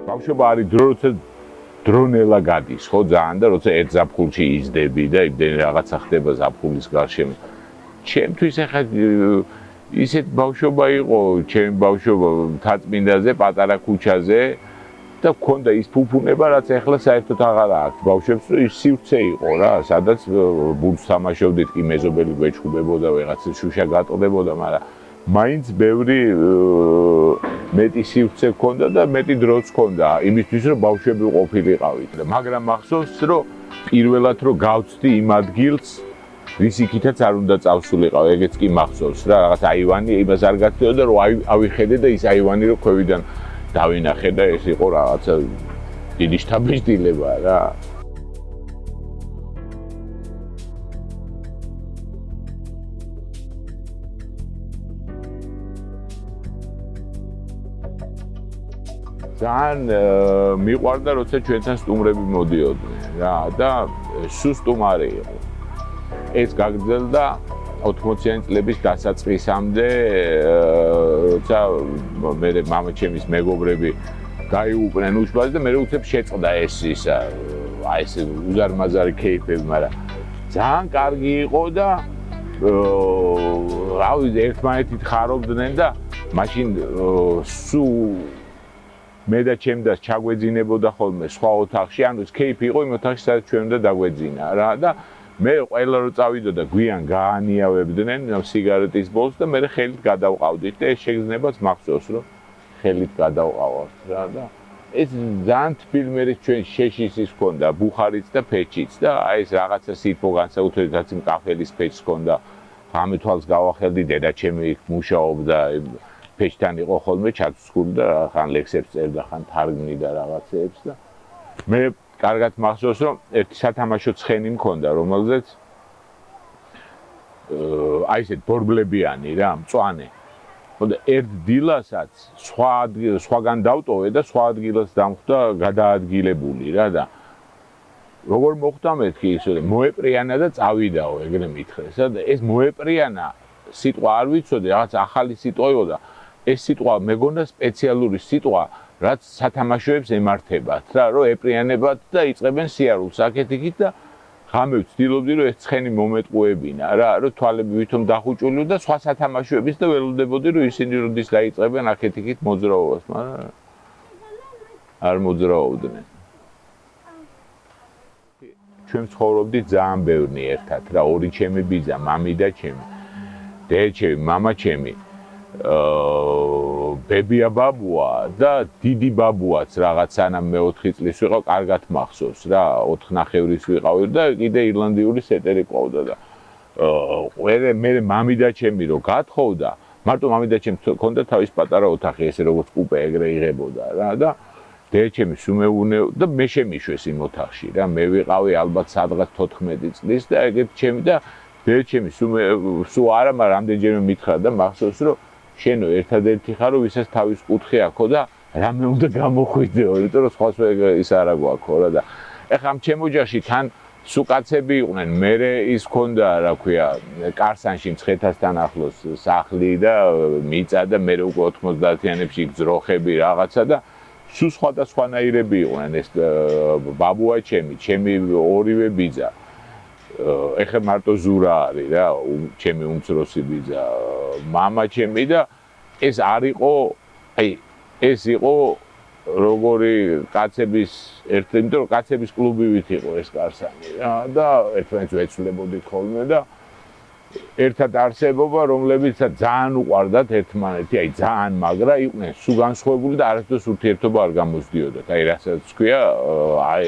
ბავშვობა არის დრო, როცა დრონელა გადის, ხო ძალიან და როცა ერთ ზაფხულში იზრდები და იმდენ რაღაცა ხდება ზაფხულის გარშემო. ჩემთვის ახლა ისეთ ბავშვობა იყო, ჩემი ბავშვობა მთაწმინდაზე, პატარა ქუჩაზე და მქონდა ის ფუფუნება, რაც ახლა საერთოდ აღარ აქვს. ბავშვებს ის სივრცე იყო რა, სადაც ბურთს თამაშობდით, კი მეზობელი გვეჩხუბებოდა, ვიღაცა შუშა გატყდებოდა, მაგრამ მაინც ბევრი მეტი სივრცე ჰქონდა და მეტი დროც ჰქონდა იმისთვის, რომ ბავშვები ყოფილიყავით. მაგრამ მახსოვს, რომ პირველად რომ გავწდი იმ ადგილს, რის იქითაც არ უნდა წავსულიყავ, ეგეც კი მახსოვს რა, რაღაც აივანი იმას არ გაცდოდა, რომ ავიხედე და ის აივანი რომ ქვევიდან დავინახე და ეს იყო რაღაცა დიდი შთაბეჭდილება რა. ძალიან მიყვარდა, როცა ჩვენთან სტუმრები მოდიოდნენ რა და სუსტუმარი იყო. ეს გაგრძელდა 80-იანი წლების დასაწყისამდე, როცა მე მამაჩემის მეგობრები დაიუყვნენ უშბაზს და მე უცებ შეწყდა ეს ისა, აი ეს უზარმაზარი кейფები, მაგრამ ძალიან კარგი იყო და რავი ერთმანეთით ხარობდნენ და მაშინ სულ მე და ჩემ დას ჩაგვეძინებოდა ხოლმე სხვა ოთახში, ანუ ეს кейფი იყო იმ ოთახში, სადაც ჩვენ უნდა დაგვეძინა რა და მე ყველა რო წავიდოდა გვიან გაანიავებდნენ სიგარეტის ბოლოს და მე ხელით გადავყავდით და ეს შეგრძნებაც მახსოვს რომ ხელით გადავყავავთ რა და ეს ძალიან თბილი მე ჩვენ შეშისის ჰქონდა ბუხარიც და ფეჩიც და აი ეს რაღაცა სიტყვა განსაკუთრებით რაც იმ კაფელის ფეჩს ჰქონდა ღამე თვალს გავახელდი დედა ჩემი იქ მუშაობდა ფეჩთან იყო ხოლმე ჩაცსკული და ხან ლექსებს წერდა ხან თარგმნიდა რაღაცეებს და მე კარგად მახსოვს რომ ერთი სათამაშო ცხენი მქონდა რომელზეც აი ესეთ ბორბლებიანი რა მწვანე ხოდა ერთ დილასაც სხვაგან დავტოვე და სხვა ადგილას დამხვდა გადაადგილებული რა და როგორ მოხდა მეთქი ისე მოეპრიანა და წავიდაო ეგრე მითხრეს და ეს მოეპრიანა სიტყვა არ ვიცოდი რაღაც ახალი სიტყვა იყო და ეს სიტყვა მეგონა სპეციალური სიტყვა რაც სათამაშოებს ემართებათ რა რომ ეპრიანებათ და იწყებენ სიარულს აქეთ-იქით და ღამე ვცდილობდი რომ ეს ცხენი მომეტყუებინა რა რომ თვალები ვითომ დახუჭული და სხვა სათამაშოების და ველოდებოდი რომ ისინი როდის დაიწყებენ აქეთ-იქით მოძრაობას მაგრამ არ მოძრაობდნენ ჩვენ ცხოვრობდით ძალიან ბევრი ერთად რა ორი ჩემი ბიძა მამი და ჩემი დედაჩემი მამა ჩემი ბებია ბაბუა და დიდი ბაბუაც რაღაც სანამ მე 4 წლის ვიყავ, კარგად მახსოვს რა, 4 ნახევრის ვიყავი და კიდე ირლანდიური სეტერი ყავდა და მე მამი და ჩემი რო გათხოვდა, მარტო მამი და ჩემს ჰქონდა თავის პატარა ოთახი, ესე როგორც კუპე ეგრე იღებოდა რა და დედაჩემი სუმეუნე და მე შემიშვეს იმ ოთახში რა, მე ვიყავი ალბათ სადღაც 14 წლის და ეგეთ ჩემი და დედაჩემი სულ არა, მაგრამ რამდენჯერმე მითხრა და მახსოვს რომ შენო ერთადერთი ხარო ვისაც თავის კუთხე აქო და რამე უნდა გამოხვიდეო, იმიტომ რომ სხვას ის არა გვაქვს რა და ეხლა ამ ჩემ ოჯახში თან სუკაცები იყვნენ, მე ის ქონდა რა ქვია, კარსანში მცხეთასთან ახლოს სახლი და მიწა და მე უკვე 90-იანებში გძროხები რაღაცა და სულ სხვადასხვანაირები იყვნენ ეს ბაბუა ჩემი ორივე ბიძა ეხლა მარტო ზურა არის რა, ჩემი უმცროსი ბიძა, მამა ჩემი და ეს არ იყო, აი, ეს იყო როგორი კაცების იმიტომ რომ კაცების კლუბივით იყო ეს კარსანი რა და ერთმანეთს ვეცვლებოდით ხოლმე და ერთად არსებობა, რომლებიცაც ძალიან უყვარდათ ერთმანეთი, აი ძალიან მაგრა იყვნენ, სულ განსხვავებული და არასდროს ურთიერთობა არ გამოსდიოდათ. აი რასაც თქვია, აი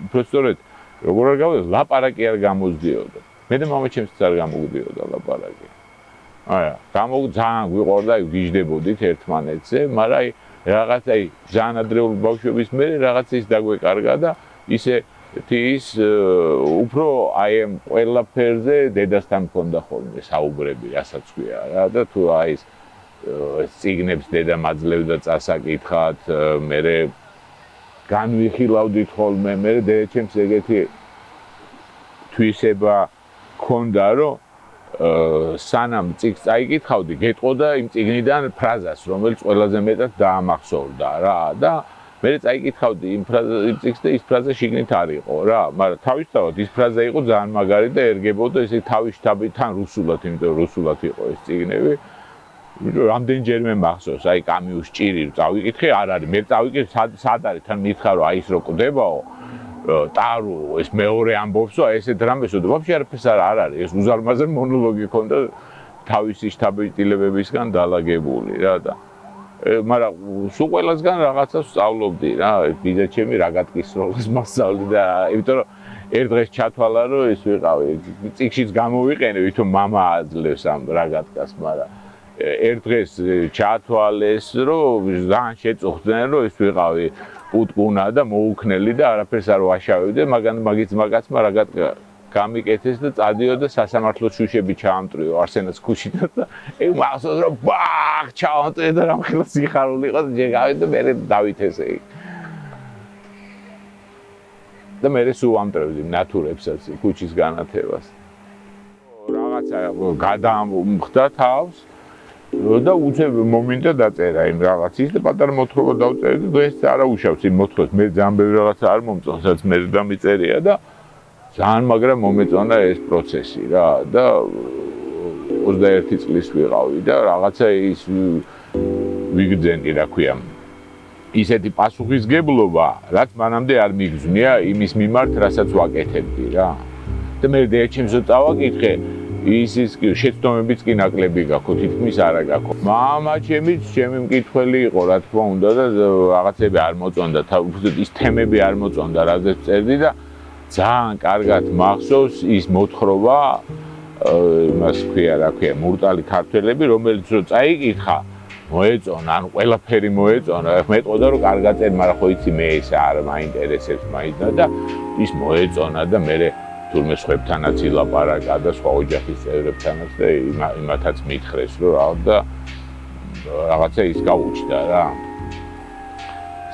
უბრალოდ როგორ არ გავიგე, ლაპარაკი არ გამოსდიოდა. მე და მამაჩემს არ გამოგდიოდა ლაპარაკი. ძალიან გვიყვარდა, ვიждდებოდით ერთმანეთზე, მაგრამ აი რაღაც აი ძალიან ადრეული ბავშვობის მერე რაღაც ის დაგვეკარგა და ისე ის უფრო აი ამ ყველაფერზე დედასთან მქონდა ხოლმე საუბრები, რასაც ქვია რა და თუ აი ეს წიგნებს დედა მაძლევდა წასაკითხად, მერე განვიხილავდით ხოლმე, მე დედაჩემს ეგეთი თვისება ჰქონდა, რომ სანამ წიგნს წაიკითხავდი, გეტყოდა იმ წიგნიდან ფრაზას, რომელიც ყველაზე მეტად დაამახსოვრდა რა და მე წაიკითხავდი იმ ფრაზას და ის ფრაზა შიგნით არ იყო რა, მაგრამ თავისთავად ის ფრაზა იყო ძალიან მაგარი და ერგებოდა ესე თავის შტაბიდან რუსულად, იმიტომ რომ რუსულად იყო ეს წიგნები. რამდენჯერმე მახსოვს, აი კამიუს ჭირი წავიკითხე, არ არის, მე წავიკითხე სად არის, თან მითხრა რომ აი ის რო კვდებაო, ტარო ეს მეორე ამბობსო, ესეთ რამესო და ვაფშე არაფერს არ არის, ეს უზარმაზარ მონოლოგი ქონდა თავისი შტაბ-ტილებებისგან დალაგებული რა და მაგრამ სულ ყველასგან რაღაცას სწავლობდი რა, ბიძაჩემი რა გატკისროლს მასწავლი და იმიტომ რომ ერთ დღეს ჩათვალა რომ ეს ვიყავი, წიგშიც გამოვიყენე, ვითომ მამა აძლევს ამ რა გატკას, მაგრამ ერთ დღეს ჩათვალეს რომ ძალიან შეწუხდნენ რომ ეს ვიყავი პუტკუნა და მოუქნელი და არაფერს არ ვაშავებდი, მაგრამ მაგის მაგაცმა რა გატკა გამიკეთეს და წადიოდა სასამართლო შუშები ჩაამტრიო არსენას ქუჩიდან და ეგ მახსოვს რომ ბახ ჩაამტრიო და რამხელა სიხარული იყო და ჯეგავი და მე დავითეს ეგ და მე სულ ამტრევდი ნატურებსაც ქუჩის განათებას რაღაცა გადამხდა თავს და უცებ მომენტა დაწერა იმ რაღაცის და პატარა მოთხრობა დავწერე და ეს არა უშავს იმ მოთხრობას მე ძალიან ბევრი რაღაცა არ მომწონს რაც მე დამიწერია და ძალიან მაგრამ მომეწონა ეს პროცესი რა და 21 წლის ვიყავი და რაღაცა ის ვიგრძენი რა ქვია ისეთი პასუხისგებლობა რაც მანამდე არ მიგზნია იმის მიმართ რასაც ვაკეთებდი რა და მე დეჩემსო წავაკითხე ის შეცდომებიც კი ნაკლები გაქვს თითქმის არა გაქვს მამა ჩემი მკითხველი იყო რა თქმა უნდა და რაღაცები არ მოწონდა ის თემები არ მოწონდა რაზეც წერდი და ძალიან კარგად მახსოვს ის მოთხრობა იმას ქვია რა ქვია მურტალი ქართველები რომელიც რო წაიკითხა მოეწონა ანუ ყველაფერი მოეწონა მეტყოდა რომ კარგად წერ მაგრამ ხო იცი მე ეს არ მაინტერესებს მაინც და ის მოეწონა და მე თურმე სხვებთანაც ილაპარაკა და სხვა ოჯახის წევრებთანაც და იმათაც მითხრეს რომ და რაღაცა ის გაუჩნდა რა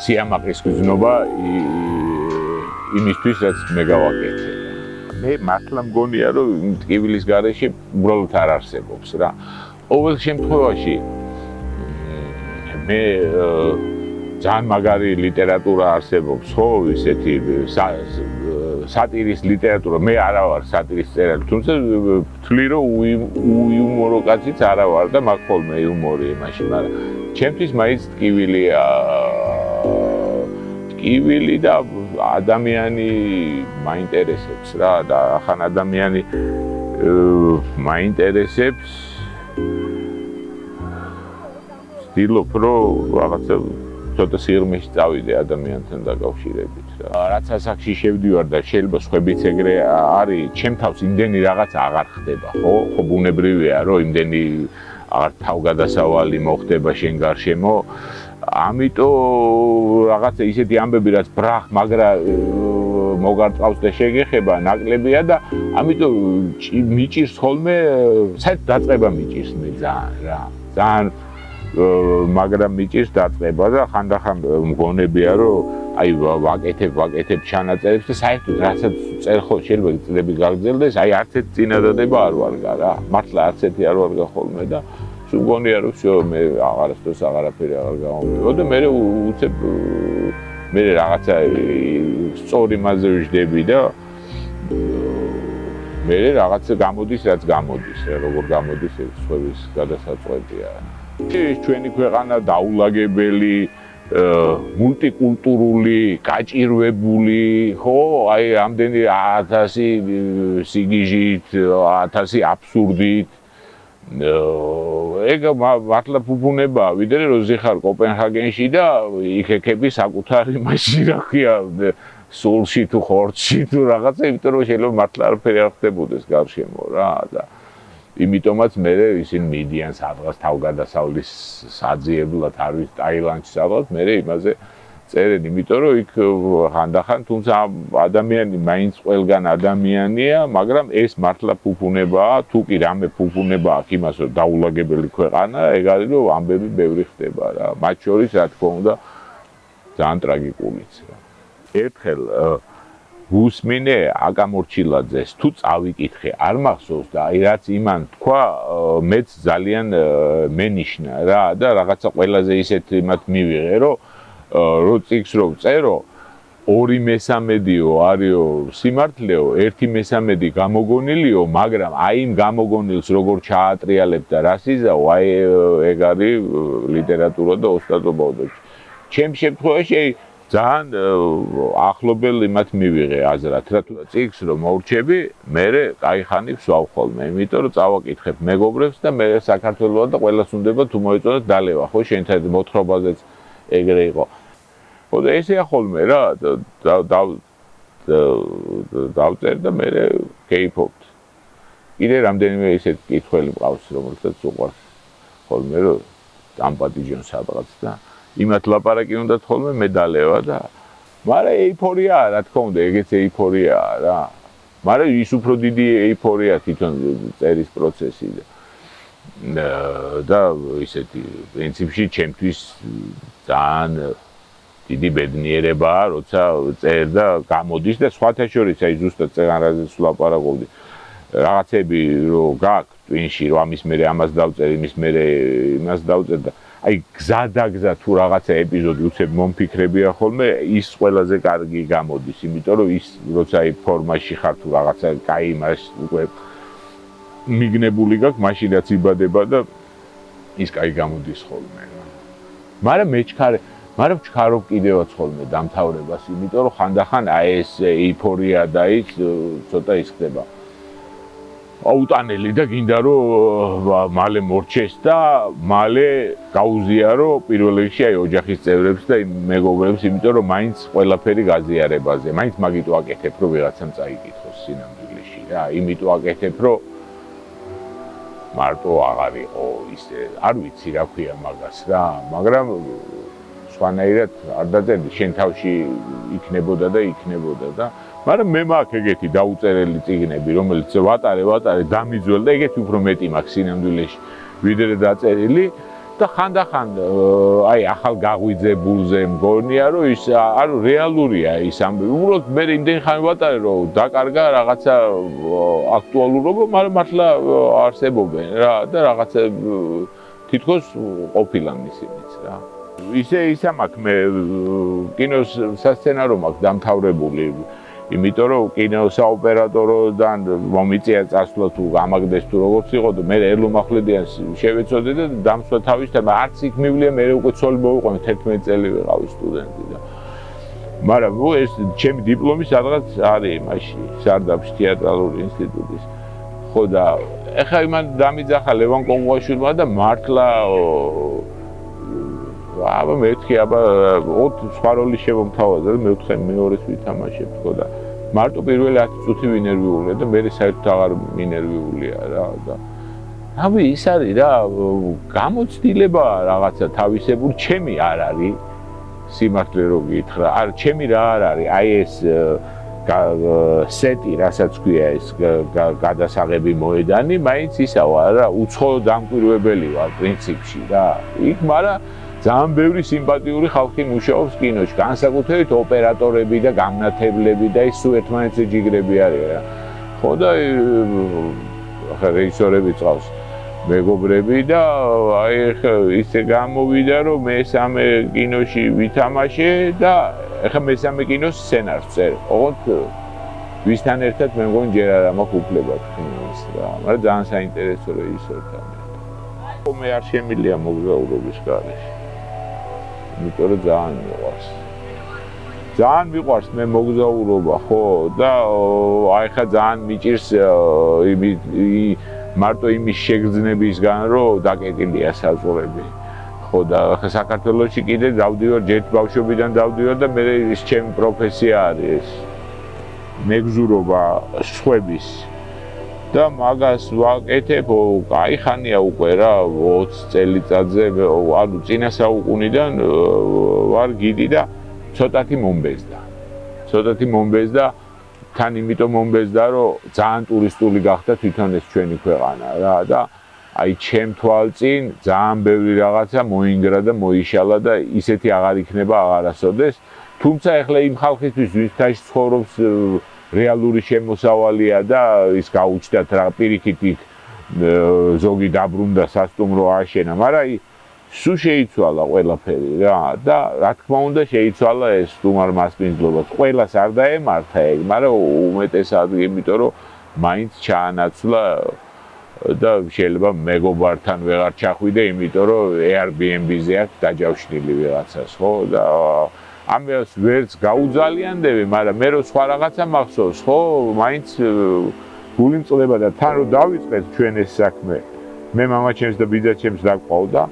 სიამაყის გზნობა იმისთვის რაც მე გავაკეთე. მე მართლა მგონია რომ ტკივილის გარეშე უბრალოდ არ არსებობს რა. ყოველ შემთხვევაში მე ძალიან მაგარი ლიტერატურა არსებობს, ხო, ისეთი სატირის ლიტერატურა. მე არა ვარ სატირის წერალი, თუმცა ვთვლი რომ უიუმორო კაციც არა ვარ და მაგ ხოლმე იუმორი იმაში, მაგრამ ჩემთვის მაინც ტკივილია ტკივილი და ადამიანი მაინტერესებს რა და ახან ადამიანი მაინტერესებს ვცდილობ რომ რაღაცა ცოტა სიღრმეში წავიდე ადამიანთან დაკავშირებით რა რაც ასაკში შევდივარ და შეიძლება სხვებიც ეგრე არის ჩემ თავს იმდენი რაღაც აღარ ხდება ხო ბუნებრივია რომ იმდენი აღარ თავგადასავალი მოხდება შენ გარშემო ამიტომ რაღაცა ისეთი ამბები რაც ბრახ მაგრა მოგარწავს და შეგეხება ნაკლებია და ამიტომ მიჭირს ხოლმე საერთოდ დაწყება მიჭირს მე ძალიან რა ძალიან მაგრამ მიჭირს დაწყება და ხანდახან მგონებია რომ აი ვაკეთებ ჩანაწერებს და საერთოდ რასაც წერხო შეიძლება წლები გაგრძელდეს აი არც ერთი წინადადება არ ვარგა რა მართლა არც ერთი არ ვარგა ხოლმე და მგონია რომ всё მე აღარასდროს აღარაფერი აღარ გამომივა და მე უცებ მე რაღაცა სწორი მასზე ვждები და მე რაღაცა გამოდის რაც გამოდის როგორ გამოდის ეს სხვების გადასაწყვეტია ეს ჩვენი ქვეყანა დაულაგებელი მულტიკულტურული გაჭირვებული ხო აი ამდენი 1000 სიგიჟით 1000 აბსურდით ეგ მართლა ფუფუნებაა ვიდრე რომ ზიხარ კოპენჰაგენში და იქ ეკები საკუთარი მაშინ რა ქვია სულში თუ ხორცში თუ რაღაცა იმიტომ რომ შეიძლება მართლა არაფერი არ ხდებოდეს გარშემო რა და იმიტომაც მე ისინი მიდიან სადღაც თავგადასავლის საძიებლად არ ვიცი ტაილანდში სადღაც მე იმაზე წერენ იმიტომ რომ იქ ხანდახან თუმცა ადამიანი მაინც ყველგან ადამიანია მაგრამ ეს მართლა ფუფუნებაა თუ კი რამე ფუფუნება აქვს იმას რომ დაულაგებელი ქვეყანა ეგ არის რომ ამბები ბევრი ხდება რა მათ შორის რა თქმა უნდა ძალიან ტრაგიკულიც რა ერთხელ გუსმინე აკამორჩილაძეს თუ წავიკითხე არ მახსოვს და აი რაც იმან თქვა მეც ძალიან მენიშნა რა და რაღაცა ყველაზე ისეთ იმათ მივიღე რომ რო წიგს რო წერო 2/3-ო არისო სიმართლეო, 1/3 გამოგონილიო, მაგრამ აი იმ გამოგონილს როგორ ჩაატრიალებ და რას იზაო, აი ეგ არის ლიტერატურა და ოსტატობაო და ჩემ შემთხვევაში ძალიან ახლობელ იმათ მივიღე აზრად, რა თუ წიგს რომ მოვრჩები, მე კაი ხანი ვსვავ ხოლმე, იმიტომ რომ წავაკითხებ მეგობრებს და მე საქართველოს და ყველას უნდა თუ მოეწონათ დალევა, ხო, შენთან მოთხრობაზეც ეგრე იყო. ხო და ესეა ხოლმე რა, დავწერ და მე გეიფობთ. კიდე რამდენიმე ისეთ კითხველი მყავს, რომელსაც უყვარს ხოლმე რომ დამპატიჟონ სადღაც და იმათ ლაპარაკი უნდათ ხოლმე მე დალევა და მაგრამ ეიფორიაა, რა თქმა უნდა, ეგეც ეიფორიაა რა. მაგრამ ის უფრო დიდი ეიფორია თვითონ წერის პროცესი და ისეთი პრინციპში ჩემთვის ძალიან დიდი ბედნიერებაა, როცა წერ და გამოდის და სხვათა შორის აი ზუსტად წეგანრაზეც ვლაპარაკობდი. რაღაცები რო გაქვს ტვინში, რომ ამის მერე ამას დავწერ, იმის მერე იმას დავწერ და აი გზადაგზა თუ რაღაცა ეპიზოდი უცებ მომფიქრებია ხოლმე, ის ყველაზე კარგი გამოდის, იმიტომ რომ ის როცა აი ფორმაში ხარ თუ რაღაცა კაი იმას უკვე მიგნებული გაქვს, მაშინაც იბადება და ის კაი გამოდის ხოლმე. მაგრამ ვჩქარობ კიდევაც ხოლმე დამთავრებას, იმიტომ რომ ხანდახან აი ეს ეიფორია და ის ცოტა ის ხდება. აუტანელი და გინდა რომ მალე მორჩეს და მალე გაუზიარო პირველ რიგში აი ოჯახის წევრებს და მეგობრებს, იმიტომ რომ მაინც ყველაფერი გაზიარებაზე, მაინც მაგით ვაკეთებ, რომ ვიღაცამ წაიკითხოს სინამდვილეში რა, იმიტომ ვაკეთებ, რომ მარტო აღარ იყო ისე, არ ვიცი რა ქვია მაგას რა, მაგრამ სხვანაირად არ დაწერდი, შენ თავში იქნებოდა და მაგრამ მე მაქვს ეგეთი დაუწერელი წიგნები, რომელიც ვატარე, დამიძველ და ეგეთი უფრო მეტი მაქვს სინამდვილეში, ვიდრე დაწერილი და ხანდახან აი ახალ გაღვიძებულზე მგონია, რომ ის არ რეალურია ის ამბები. უბრალოდ მე იმდენი ხანი ვატარე, რომ დაკარგა რაღაცა აქტუალურობა, მაგრამ მართლა არსებობენ რა და რაღაცა თითქოს ყოფილა ისინიც რა. ისა მაქვს მე კინოს სასცენარო მაქვს დამთავრებული. იმიტომ რომ კინოსაოპერატოროდან მომიწია წასვლა თუ გამაგდეს თუ როგორც იყო და მე ელო მახლედიანს შევეცოდე და დამსვა თავისთან, არც იქ მივლია, მე უკვე ცოლი მოვიყვანე 11 წელი ვიყავი სტუდენტი და მაგრამ ეს ჩემი დიპლომი სადღაც არის იმაში, სარდაფში თეატრალური ინსტიტუტის. ხო და ეხლა იმან დამიძახა ლევან კოღუაშვილმა და მართლა აბა მეთქი აბა 4 სხვა როლი შემომთავაზა და მეოთხე მეორეს ვითამაშებ ხო და მარტო პირველი 10 წუთი ვინერვიულია და მე საერთოდ აღარ მინერვიულია რა და აბა ის არის რა გამოცდილება რაღაცა თავისებურ ჩემი არ არის სიმართლე რო გითხრა არ ჩემი რა არ არის აი ეს სეტი რასაც ქვია ეს გადასაღები მოედანი მაინც ისავა რა უცხო დამკვირვებელი ვარ პრინციპში რა იქ მაგრამ ძალიან ბევრი სიმპათიური ხალხი მუშაობს კინოში, განსაკუთრებით ოპერატორები და გამნათებლები და ის სულ ერთმანეთზე ჯიგრები არის რა. ხო და ახლა რეჟისორები წავს მეგობრები და აი ისე გამოვიდა რომ მესამე კინოში ვითამაშე და ახლა მესამე კინოს სცენარს წერ. ოღონდ ვისთან ერთად მე მგონი ჯერ არ მაქვს უფლება თქმის რა, მაგრამ ძალიან საინტერესო რეჟისორთან. მე არ შემილია მოგზაურობის გარეშე. იმიტომ რომ ძალიან მიყვარს. ძალიან მიყვარს მე მოგზაურობა, ხო და აი ხა ძალიან მიჭირს მარტო იმის შეგრძნებისგან, რომ დაკეტილია საზღვრები. ხო და ხა საქართველოში კიდე დავდივარ, ჯერ ბავშვობიდან დავდივარ და მე ის ჩემი პროფესია არის. მეგზურობა სხვების და მაგას ვაკეთებ, კაი ხანია უკვე რა 20 წელიწადზე, ანუ წინა საუკუნიდან ვარ გიდი და ცოტათი მომბეზდა. თან იმიტომ მომბეზდა, რომ ძალიან ტურისტული გახდა თვითონ ეს ჩვენი ქვეყანა რა და აი ჩემ თვალწინ ძალიან ბევრი რაღაცა მოინგრა და მოიშალა და ისეთი აღარ იქნება აღარასოდეს. თუმცა ეხლა იმ ხალხისთვის ვინც ცხოვრობს რეალური შემოსავალია და ის გაუჩნდათ რა პირიქით ზოგი დაბრუნდა სასტუმრო ააშენა, მაგრამ სულ შეიცვალა ყველაფერი რა და რა თქმა უნდა შეიცვალა ეს სტუმარ მასპინძლობა. ყველას არ დაემართა ეგ, მაგრამ უმეტესად იმიტომ რომ მაინც ჩაანაცვლა და შეიძლება მეგობართან ვეღარ ჩახვიდე, იმიტომ რომ Airbnb-ზე აქვს დაჯავშნილი ვიღაცას, ხო? და ამას ვერც გაუძალიანდები, მაგრამ მე რო სხვა რაღაცა მახსოვს, ხო? მაინც გული მწყდება და თან რო დავიწყეთ ჩვენ ეს საქმე. მე მამაჩემს და ბიძაჩემს დაგყავდა.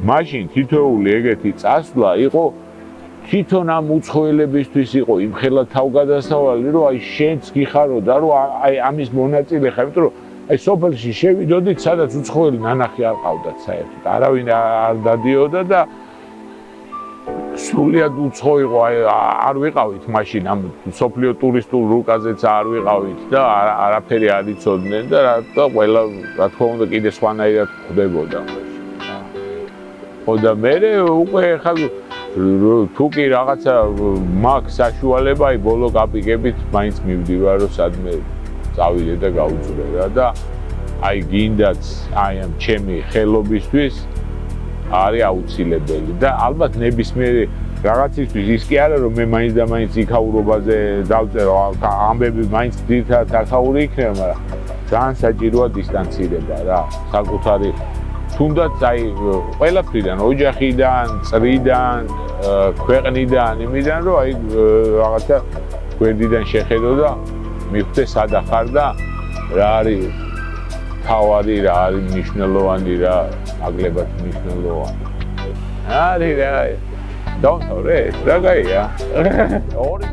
მაშინ თითოეული ეგეთი წასვლა იყო თვითონ ამ უცხოელებისთვის იყო იმხელა თავგადასავალი, რომ აი შენც გიხარო და რომ აი ამის მონაწილე ხარ, იმიტომ რომ აი სოფელში შევიდოდით, სადაც უცხოელი ნანახი არ ყავდათ საერთოდ. არავინ არ დადიოდა და სრულიად უცხო იყო, აი არ ვიყავით მაშინ ამ სოფლიო ტურისტულ რუკაზეც არ ვიყავით და არაფერი არ იცოდნენ და ყველა რა თქმა უნდა კიდე სხვანაირად ხდებოდა. ხო და მე უკვე ხა თუ კი რაღაცა მაქვს საშუალება, აი ბოლო კაპიკებით მაინც მივდივარ, რომ სადმე წავიდე და გავუწვრე რა და აი გინდაც აი ამ ჩემი ხელობისთვის არის აუცილებელი და ალბათ ნებისმიერი რაღაცისთვის ის კი არა რომ მე მაინც და მაინც იქაურობაზე დავწერო ამბები მაინც ძირითადად აქაური იქნება, მაგრამ ძალიან საჭიროა დისტანცირება რა საკუთარი თუნდაც აი ყველაფრიდან ოჯახიდან, წრიდან, ქვეყნიდან, იმიდან რომ აი რაღაცა გვერდიდან შეხედო და მიხვდე სად ახარ და რა არის თავარი, რა არის მნიშვნელოვანი, რა აგლებად მნიშვნელოვანი. არის რა. დავთორე, რა გაია? ორი